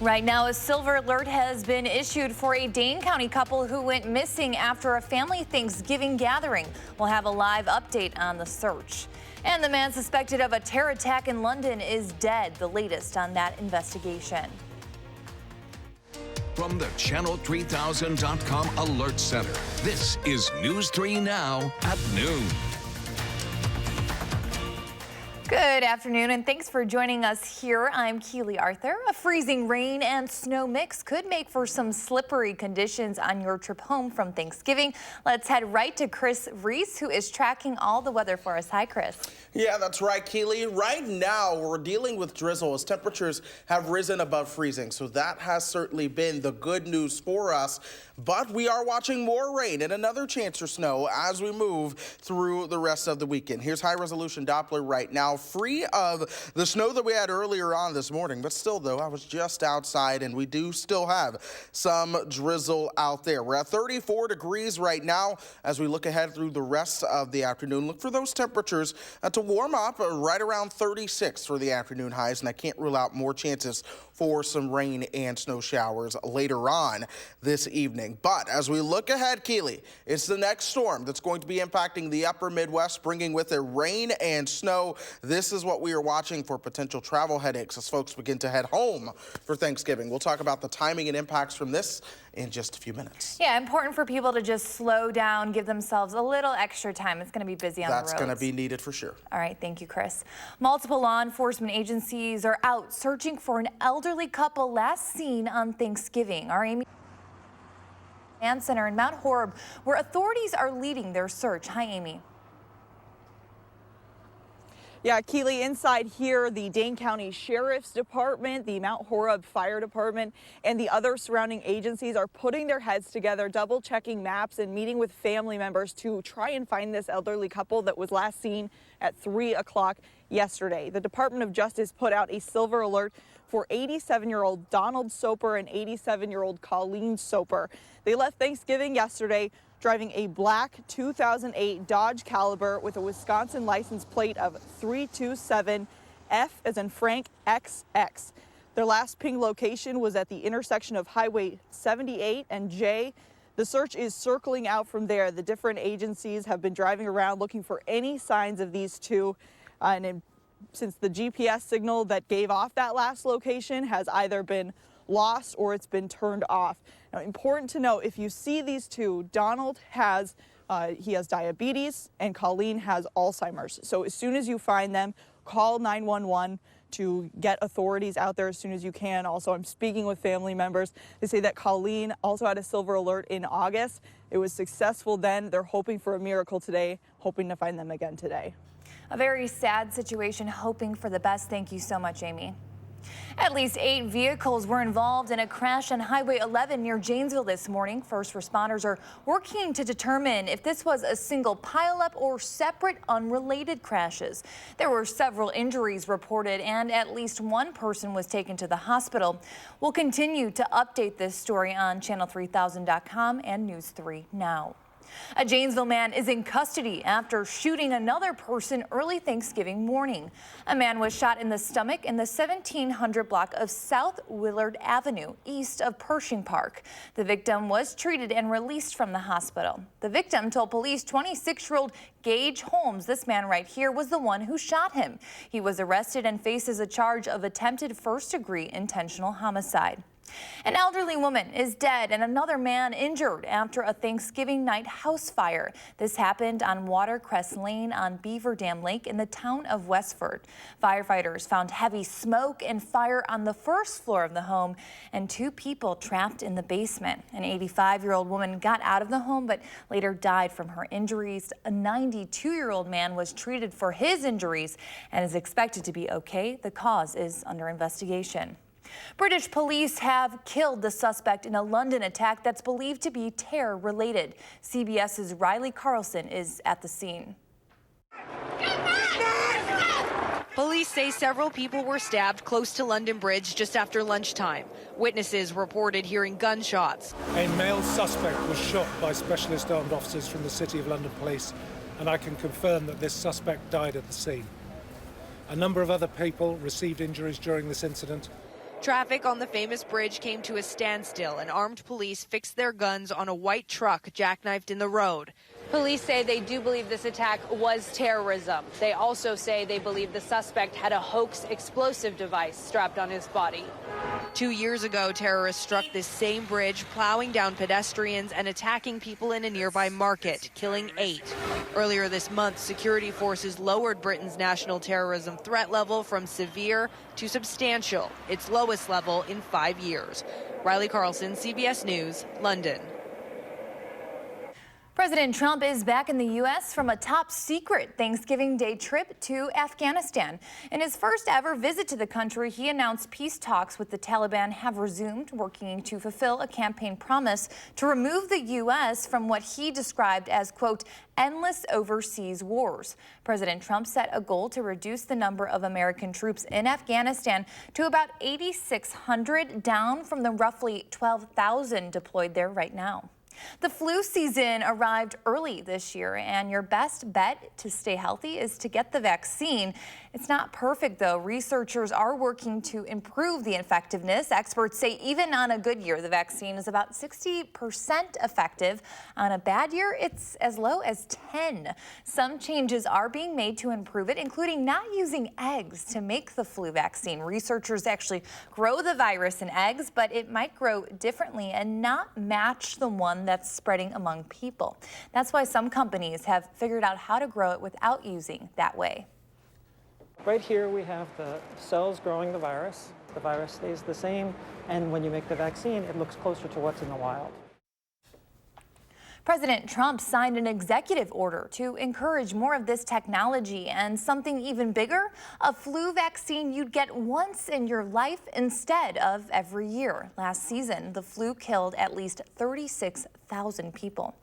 Right now, a silver alert has been issued for a Dane County couple who went missing after a family Thanksgiving gathering. We'll have a live update on the search. And the man suspected of a terror attack in London is dead. The latest on that investigation. From the Channel3000.com Alert Center, this is News 3 Now at noon. Good afternoon and thanks for joining us here. I'm Keely Arthur. A freezing rain and snow mix could make for some slippery conditions on your trip home from Thanksgiving. Let's head right to Chris Reese, who is tracking all the weather for us. Hi, Chris. Yeah, that's right, Keely. Right now, we're dealing with drizzle as temperatures have risen above freezing. So that has certainly been the good news for us. But we are watching more rain and another chance for snow as we move through the rest of the weekend. Here's high-resolution Doppler right now, free of the snow that we had earlier on this morning. But still, though, I was just outside, and we do still have some drizzle out there. We're at 34 degrees right now as we look ahead through the rest of the afternoon. Look for those temperatures to warm up right around 36 for the afternoon highs, and I can't rule out more chances for some rain and snow showers later on this evening. But as we look ahead, Keely, it's the next storm that's going to be impacting the upper Midwest, bringing with it rain and snow. This is what we are watching for potential travel headaches as folks begin to head home for Thanksgiving. We'll talk about the timing and impacts from this in just a few minutes. Yeah, important for people to just slow down, give themselves a little extra time. It's going to be busy on the roads. That's going to be needed for sure. All right, thank you, Chris. Multiple law enforcement agencies are out searching for an elderly couple last seen on Thanksgiving. Our Amy Center in Mount Horeb, where authorities are leading their search. Hi, Amy. Yeah, Keely, inside here, the Dane County Sheriff's Department, the Mount Horeb Fire Department, and the other surrounding agencies are putting their heads together, double checking maps and meeting with family members to try and find this elderly couple that was last seen at 3 o'clock yesterday. The Department of Justice put out a silver alert for 87-year-old Donald Soper and 87-year-old Colleen Soper. They left Thanksgiving yesterday driving a black 2008 Dodge Caliber with a Wisconsin license plate of 327F as in Frank XX. Their last ping location was at the intersection of Highway 78 and J. The search is circling out from there. The different agencies have been driving around looking for any signs of these two. Since the GPS signal that gave off that last location has either been lost or it's been turned off. Now, important to note, if you see these two, Donald has diabetes and Colleen has Alzheimer's. So as soon as you find them, call 911 to get authorities out there as soon as you can. Also, I'm speaking with family members. They say that Colleen also had a silver alert in August. It was successful then. They're hoping for a miracle today, hoping to find them again today. A very sad situation, hoping for the best. Thank you so much, Amy. At least 8 vehicles were involved in a crash on Highway 11 near Janesville this morning. First responders are working to determine if this was a single pileup or separate unrelated crashes. There were several injuries reported and at least one person was taken to the hospital. We'll continue to update this story on Channel3000.com and News 3 Now. A Janesville man is in custody after shooting another person early Thanksgiving morning. A man was shot in the stomach in the 1700 block of South Willard Avenue, east of Pershing Park. The victim was treated and released from the hospital. The victim told police 26-year-old Gage Holmes, this man right here, was the one who shot him. He was arrested and faces a charge of attempted first-degree intentional homicide. An elderly woman is dead and another man injured after a Thanksgiving night house fire. This happened on Watercress Lane on Beaver Dam Lake in the town of Westford. Firefighters found heavy smoke and fire on the first floor of the home and 2 people trapped in the basement. An 85-year-old woman got out of the home but later died from her injuries. A 92-year-old man was treated for his injuries and is expected to be okay. The cause is under investigation. British police have killed the suspect in a London attack that's believed to be terror-related. CBS's Riley Carlson is at the scene. Police say several people were stabbed close to London Bridge just after lunchtime. Witnesses reported hearing gunshots. A male suspect was shot by specialist armed officers from the City of London Police, and I can confirm that this suspect died at the scene. A number of other people received injuries during this incident. Traffic on the famous bridge came to a standstill, and armed police fixed their guns on a white truck jackknifed in the road. Police say they do believe this attack was terrorism. They also say they believe the suspect had a hoax explosive device strapped on his body. 2 years ago, terrorists struck this same bridge, plowing down pedestrians and attacking people in a nearby market, killing 8. Earlier this month, security forces lowered Britain's national terrorism threat level from severe to substantial, its lowest level in 5 years. Riley Carlson, CBS News, London. President Trump is back in the U.S. from a top-secret Thanksgiving Day trip to Afghanistan. In his first ever visit to the country, he announced peace talks with the Taliban have resumed, working to fulfill a campaign promise to remove the U.S. from what he described as, quote, endless overseas wars. President Trump set a goal to reduce the number of American troops in Afghanistan to about 8,600, down from the roughly 12,000 deployed there right now. The flu season arrived early this year, and your best bet to stay healthy is to get the vaccine. It's not perfect, though. Researchers are working to improve the effectiveness. Experts say even on a good year, the vaccine is about 60% effective. On a bad year, it's as low as 10. Some changes are being made to improve it, including not using eggs to make the flu vaccine. Researchers actually grow the virus in eggs, but it might grow differently and not match the one that's spreading among people. That's why some companies have figured out how to grow it without using that way. Right here we have the cells growing the virus. The virus stays the same, and when you make the vaccine, it looks closer to what's in the wild. President Trump signed an executive order to encourage more of this technology, and something even bigger, a flu vaccine you'd get once in your life instead of every year. Last season, the flu killed at least 36,000 people.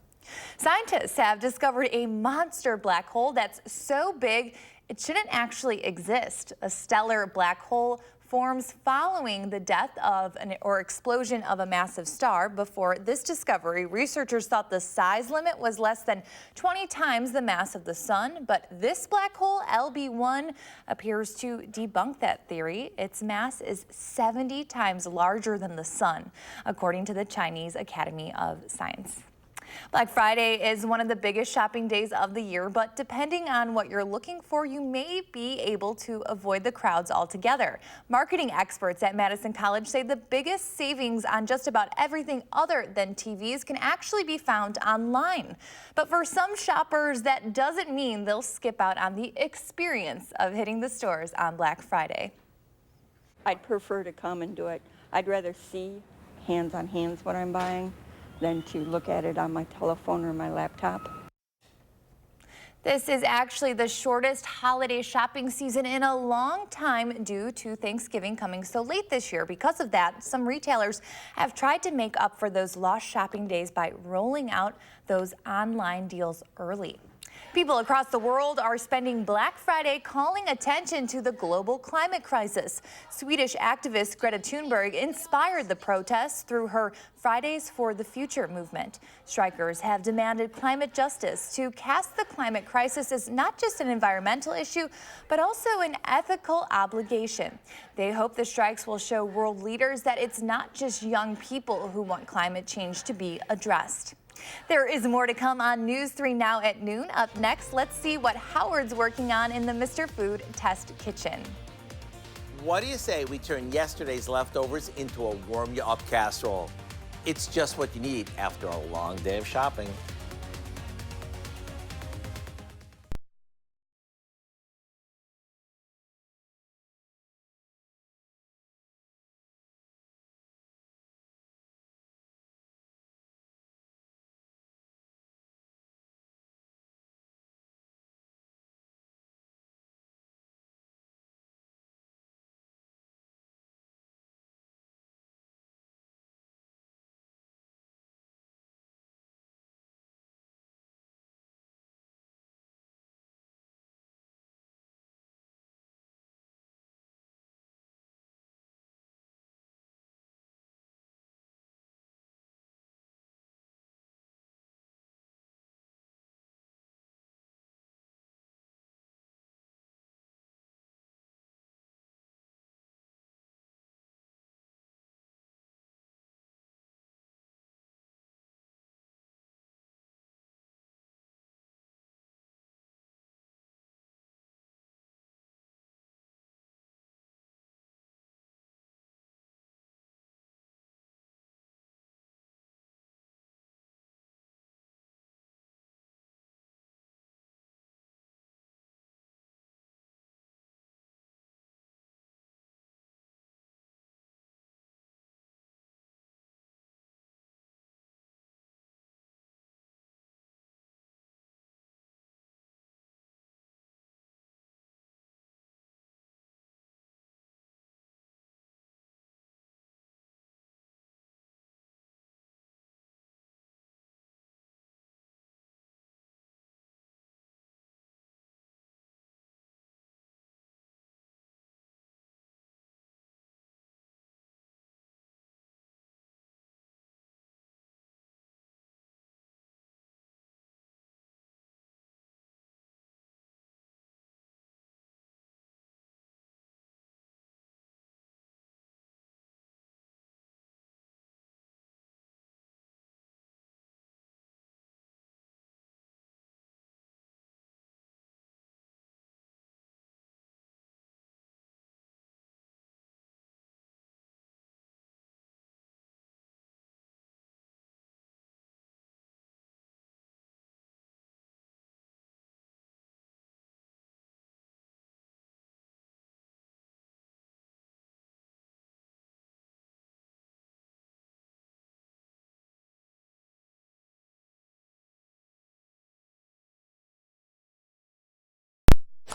Scientists have discovered a monster black hole that's so big it shouldn't actually exist. A stellar black hole forms following the death of or explosion of a massive star. Before this discovery, researchers thought the size limit was less than 20 times the mass of the sun, but this black hole, LB1, appears to debunk that theory. Its mass is 70 times larger than the sun, according to the Chinese Academy of Science. Black Friday is one of the biggest shopping days of the year, but depending on what you're looking for, you may be able to avoid the crowds altogether. Marketing experts at Madison College say the biggest savings on just about everything other than TVs can actually be found online. But for some shoppers, that doesn't mean they'll skip out on the experience of hitting the stores on Black Friday. I'd prefer to come and do it. I'd rather see hands on hands what I'm buying than to look at it on my telephone or my laptop. This is actually the shortest holiday shopping season in a long time due to Thanksgiving coming so late this year. Because of that, some retailers have tried to make up for those lost shopping days by rolling out those online deals early. People across the world are spending Black Friday calling attention to the global climate crisis. Swedish activist Greta Thunberg inspired the protests through her Fridays for the Future movement. Strikers have demanded climate justice to cast the climate crisis as not just an environmental issue, but also an ethical obligation. They hope the strikes will show world leaders that it's not just young people who want climate change to be addressed. There is more to come on News 3 Now at noon. Up next, let's see what Howard's working on in the Mr. Food Test Kitchen. What do you say we turn yesterday's leftovers into a warm-you-up casserole? It's just what you need after a long day of shopping.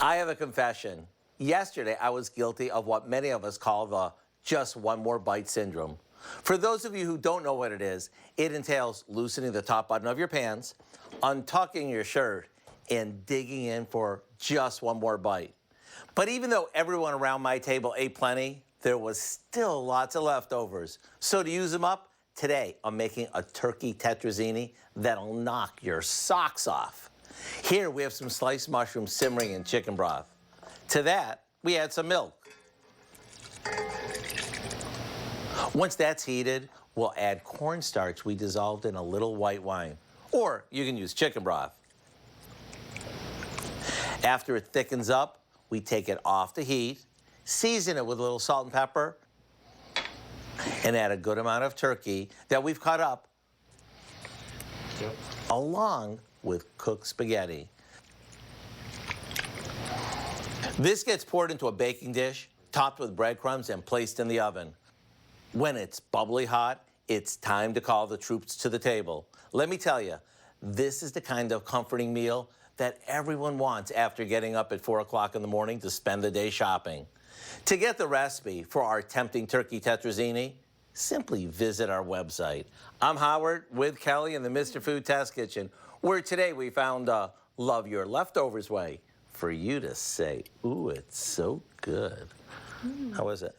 I have a confession. Yesterday, I was guilty of what many of us call the just one more bite syndrome. For those of you who don't know what it entails loosening the top button of your pants, untucking your shirt, and digging in for just one more bite. But even though everyone around my table ate plenty, there was still lots of leftovers. So to use them up, today I'm making a turkey tetrazzini that'll knock your socks off. Here we have some sliced mushrooms simmering in chicken broth. To that, we add some milk. Once that's heated, we'll add cornstarch we dissolved in a little white wine. Or you can use chicken broth. After it thickens up, we take it off the heat, season it with a little salt and pepper, and add a good amount of turkey that we've cut up, along with cooked spaghetti. This gets poured into a baking dish, topped with breadcrumbs, and placed in the oven. When it's bubbly hot, it's time to call the troops to the table. Let me tell you, this is the kind of comforting meal that everyone wants after getting up at 4 o'clock in the morning to spend the day shopping. To get the recipe for our tempting turkey tetrazzini, simply visit our website. I'm Howard with Kelly in the Mr. Food Test Kitchen, where today we found a love your leftovers way for you to say, ooh, it's so good. How is it?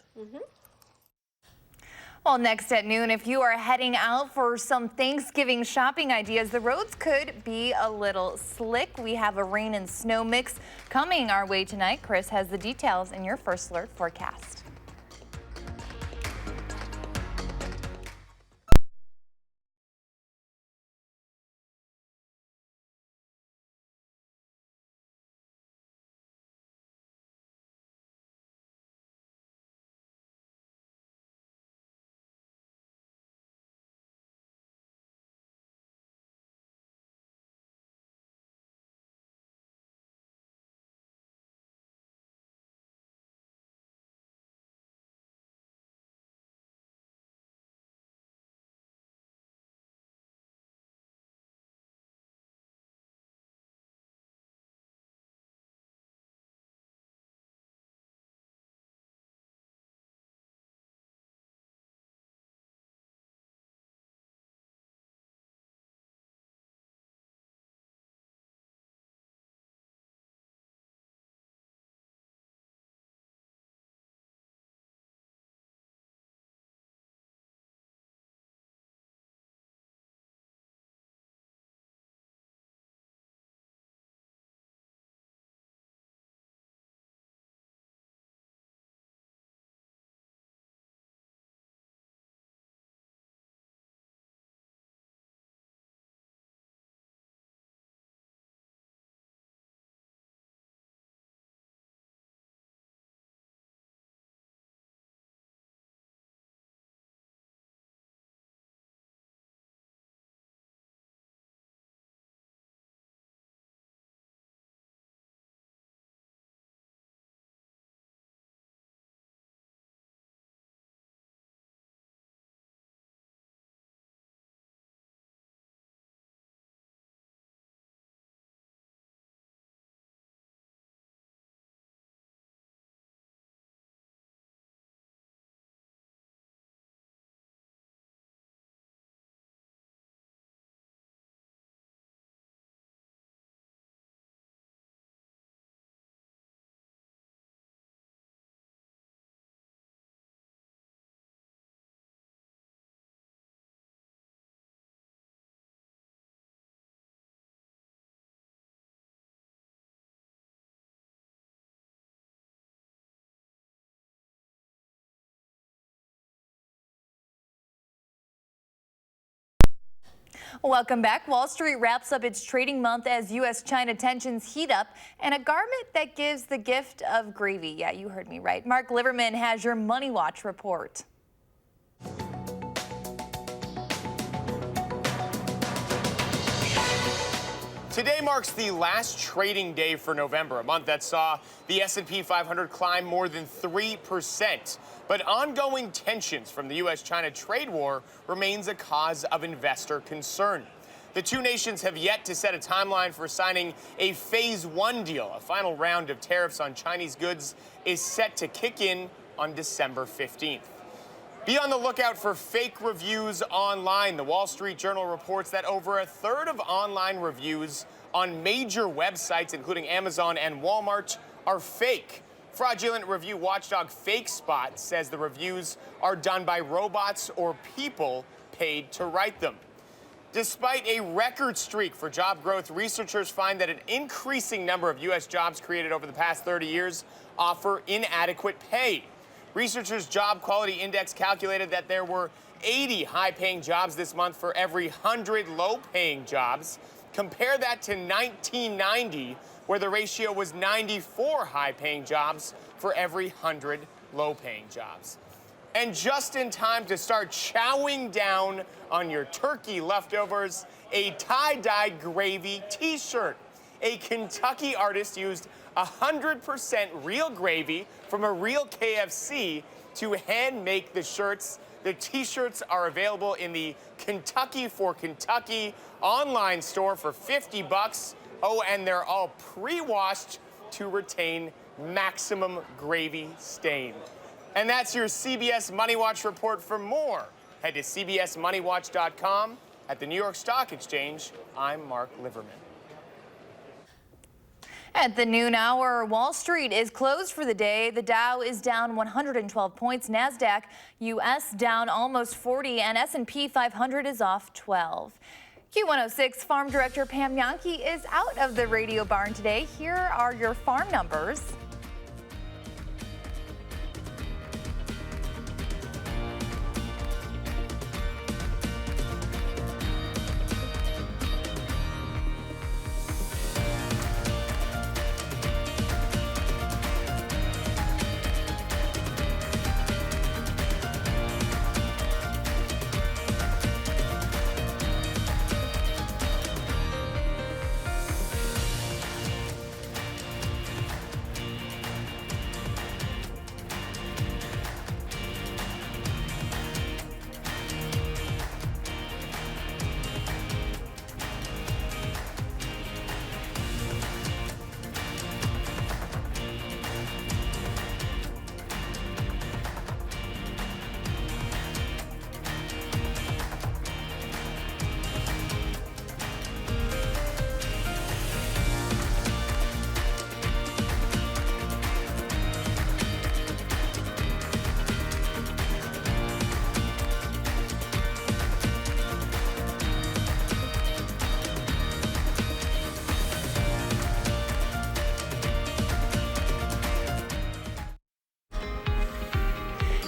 Well, next at noon, if you are heading out for some Thanksgiving shopping ideas, the roads could be a little slick. We have a rain and snow mix coming our way tonight. Chris has the details in your First Alert forecast. Welcome back. Wall Street wraps up its trading month as U.S.-China tensions heat up, and a garment that gives the gift of gravy. Yeah, you heard me right. Mark Liverman has your Money Watch report. Today marks the last trading day for November, a month that saw the S&P 500 climb more than 3%. But ongoing tensions from the U.S.-China trade war remains a cause of investor concern. The two nations have yet to set a timeline for signing a Phase 1 deal. A final round of tariffs on Chinese goods is set to kick in on December 15th. Be on the lookout for fake reviews online. The Wall Street Journal reports that over a third of online reviews on major websites, including Amazon and Walmart, are fake. Fraudulent review watchdog FakeSpot says the reviews are done by robots or people paid to write them. Despite a record streak for job growth, researchers find that an increasing number of U.S. jobs created over the past 30 years offer inadequate pay. Researchers' Job Quality Index calculated that there were 80 high-paying jobs this month for every 100 low-paying jobs. Compare that to 1990, where the ratio was 94 high-paying jobs for every 100 low-paying jobs. And just in time to start chowing down on your turkey leftovers, a tie-dyed gravy t-shirt. A Kentucky artist used 100% real gravy from a real KFC to hand make the shirts. The t-shirts are available in the Kentucky for Kentucky online store for $50. Oh, and they're all pre-washed to retain maximum gravy stain. And that's your CBS Money Watch report. For more, head to cbsmoneywatch.com. At the New York Stock Exchange, I'm Mark Liverman. At the noon hour, Wall Street is closed for the day. The Dow is down 112 points. NASDAQ U.S. down almost 40, and S&P 500 is off 12. Q106 Farm Director Pam Yankee is out of the radio barn today. Here are your farm numbers.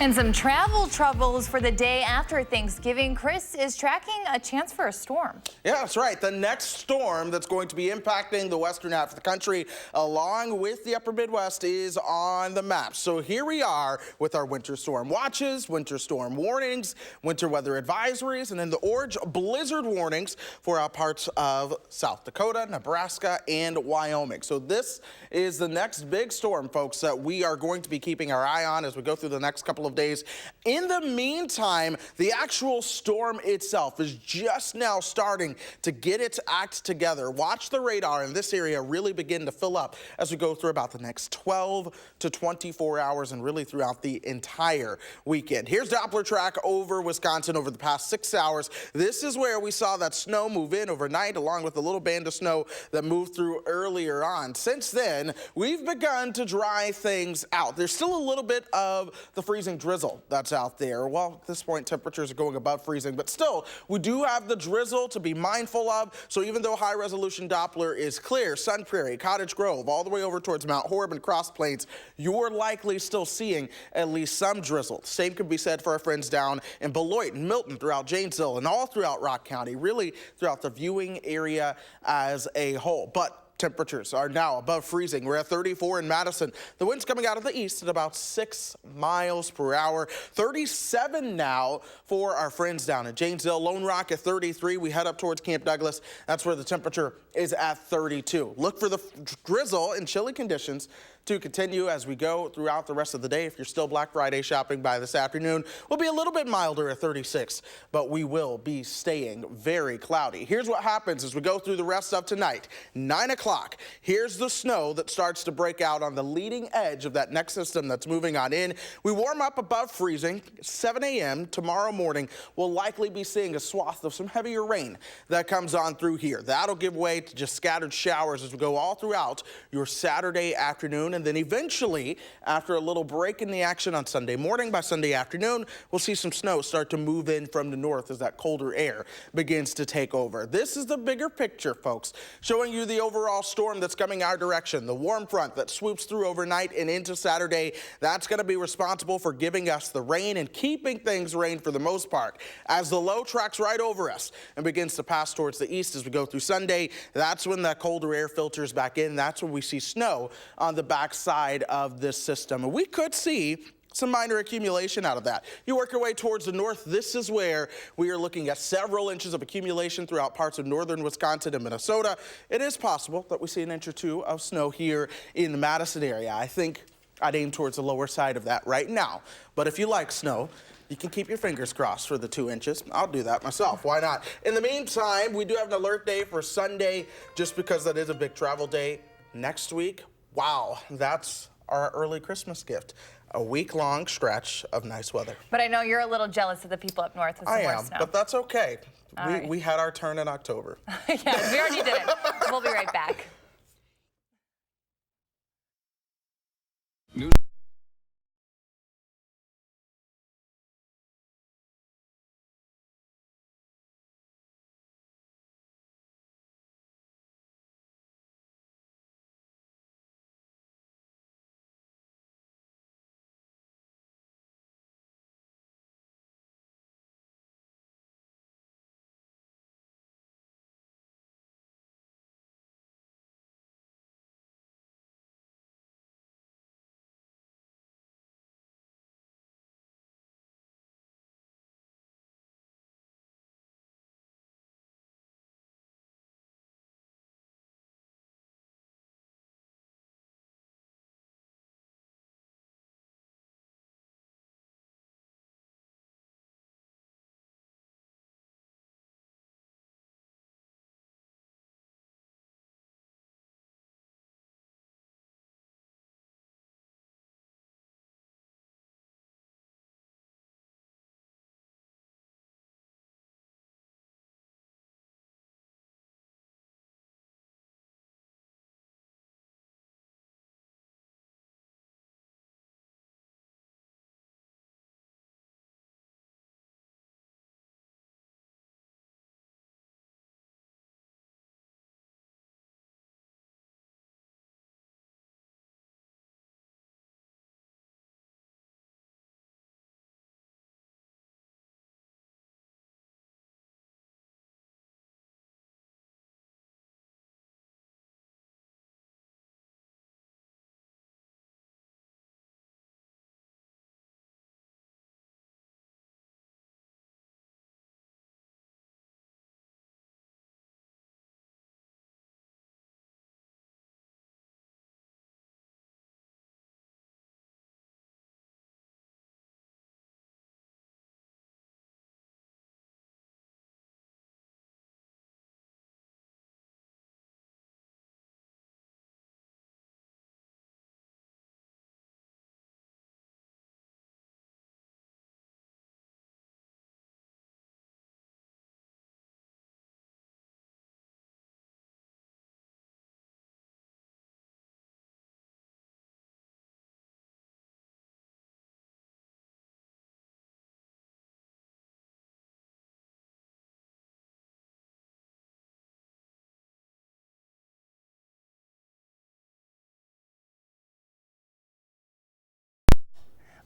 And some travel troubles for the day after Thanksgiving. Chris is tracking a chance for a storm. Yeah, that's right. The next storm that's going to be impacting the western half of the country, along with the upper Midwest, is on the map. So here we are with our winter storm watches, winter storm warnings, winter weather advisories, and then the orange blizzard warnings for parts of South Dakota, Nebraska, and Wyoming. So this is the next big storm, folks, that we are going to be keeping our eye on as we go through the next couple of days. In the meantime, the actual storm itself is just now starting to get its act together. Watch the radar in this area really begin to fill up as we go through about the next 12 to 24 hours and really throughout the entire weekend. Here's Doppler track over Wisconsin over the past 6 hours. This is where we saw that snow move in overnight, along with a little band of snow that moved through earlier on. Since then, we've begun to dry things out. There's still a little bit of the freezing drizzle that's out there. Well, at this point, temperatures are going above freezing, but still, we do have the drizzle to be mindful of. So even though high-resolution Doppler is clear, Sun Prairie, Cottage Grove, all the way over towards Mount Horeb and Cross Plains, you're likely still seeing at least some drizzle. Same could be said for our friends down in Beloit and Milton, throughout Janesville, and all throughout Rock County, really throughout the viewing area as a whole. But temperatures are now above freezing. We're at 34 in Madison. The wind's coming out of the east at about 6 miles per hour. 37 now for our friends down in Janesville. Lone Rock at 33. We head up towards Camp Douglas. That's where the temperature is at 32. Look for the drizzle and chilly conditions to continue as we go throughout the rest of the day. If you're still Black Friday shopping by this afternoon, we'll be a little bit milder at 36, but we will be staying very cloudy. Here's what happens as we go through the rest of tonight. 9 o'clock, here's the snow that starts to break out on the leading edge of that next system that's moving on in. We warm up above freezing. 7 a.m. tomorrow morning, we'll likely be seeing a swath of some heavier rain that comes on through here. That'll give way to just scattered showers as we go all throughout your Saturday afternoon. And then eventually, after a little break in the action on Sunday morning, by Sunday afternoon, we'll see some snow start to move in from the north as that colder air begins to take over. This is the bigger picture, folks, showing you the overall storm that's coming our direction. The warm front that swoops through overnight and into Saturday, that's going to be responsible for giving us the rain and keeping things rain for the most part. As the low tracks right over us and begins to pass towards the east as we go through Sunday, that's when that colder air filters back in. That's when we see snow on the back side of this system. And we could see some minor accumulation out of that. You work your way towards the north, this is where we are looking at several inches of accumulation throughout parts of northern Wisconsin and Minnesota. It is possible that we see an inch or two of snow here in the Madison area. I think I'd aim towards the lower side of that right now. But if you like snow, you can keep your fingers crossed for the 2 inches. I'll do that myself. Why not? In the meantime, we do have an alert day for Sunday just because that is a big travel day. Next week, wow, that's our early Christmas gift. A week-long stretch of nice weather. But I know you're a little jealous of the people up north with some more snow. But that's okay. Right. We had our turn in October. Yeah, we already did it. We'll be right back.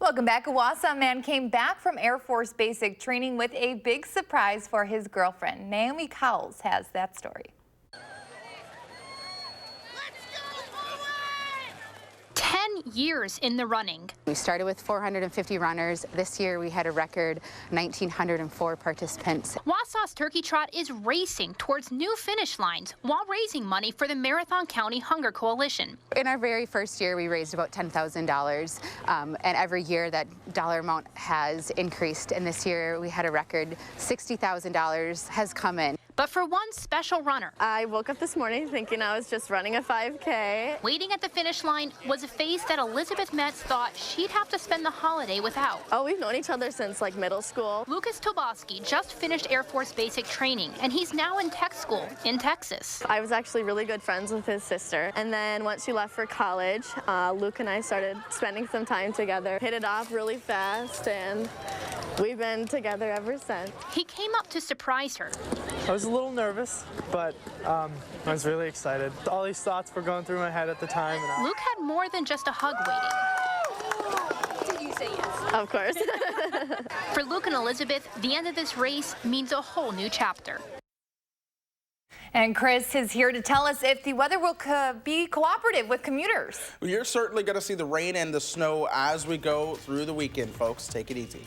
Welcome back. A Wausau man came back from Air Force basic training with a big surprise for his girlfriend. Naomi Cowles has that story. years in the running. We started with 450 runners. This year we had a record 1,904 participants. Wausau's Turkey Trot is racing towards new finish lines while raising money for the Marathon County Hunger Coalition. In our very first year, we raised about $10,000, and every year that dollar amount has increased. And this year we had a record $60,000 has come in. But for one special runner, I woke up this morning thinking I was just running a 5K. Waiting at the finish line was a face that Elizabeth Metz thought she'd have to spend the holiday without. Oh, we've known each other since like middle school. Lucas Toboski just finished Air Force basic training, and he's now in tech school in Texas. I was actually really good friends with his sister. And then once she left for college, Luke and I started spending some time together. Hit it off really fast, and we've been together ever since. He came up to surprise her. I was a little nervous, but I was really excited. All these thoughts were going through my head at the time. And Luke had more than just a hug waiting. Did you say yes? Of course. For Luke and Elizabeth, the end of this race means a whole new chapter. And Chris is here to tell us if the weather will be cooperative with commuters. Well, you're certainly going to see the rain and the snow as we go through the weekend, folks. Take it easy.